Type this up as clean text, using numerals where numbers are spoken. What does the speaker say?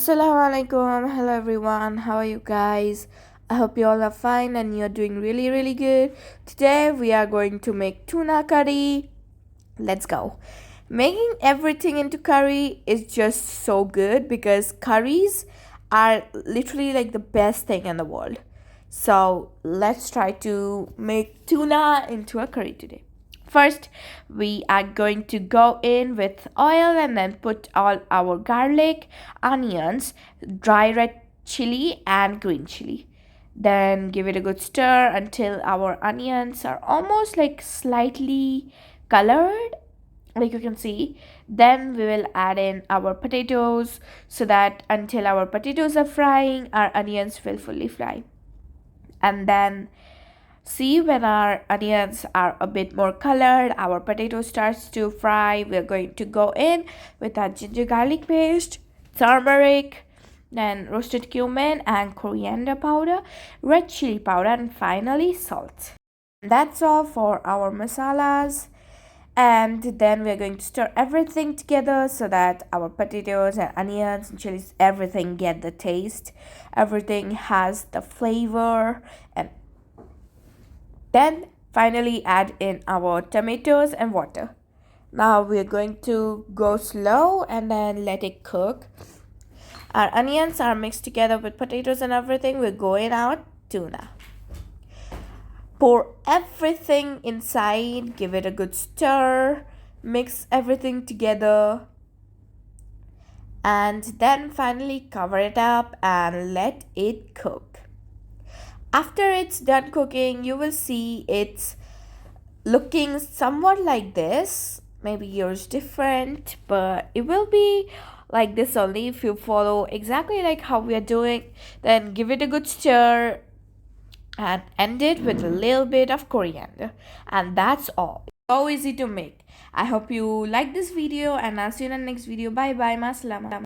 Assalamualaikum. Hello everyone. How are you guys? I hope you all are fine and you're doing really good. Today we are going to make tuna curry. Let's go. Making everything into curry is just so good because curries are literally like the best thing in the world. So let's try to make tuna into a curry today. First, we are going to go in with oil and then put all our garlic, onions, dry red chili, and green chili. Then give it a good stir until our onions are almost like slightly colored, like you can see. Then we will add in our potatoes so that until our potatoes are frying, our onions will fully fry. And then see, when our onions are a bit more colored, our potato starts to fry, we're going to go in with our ginger garlic paste, turmeric, then roasted cumin and coriander powder, red chili powder, and finally salt. That's all for our masalas. And then we're going to stir everything together so that our potatoes and onions and chilies, everything get the taste, everything has the flavor. And then finally add in our tomatoes and water. Now we're going to go slow and then let it cook. Our onions are mixed together with potatoes and everything. We're going out tuna. Pour everything inside, give it a good stir, mix everything together, and then finally cover it up and let it cook. After it's done cooking, you will see it's looking somewhat like this. Maybe yours different, but it will be like this only if you follow exactly like how we are doing. Then give it a good stir and end it with a little bit of coriander, and that's all. So easy to make. I hope you like this video and I'll see you in the next video. Bye bye. Masalam.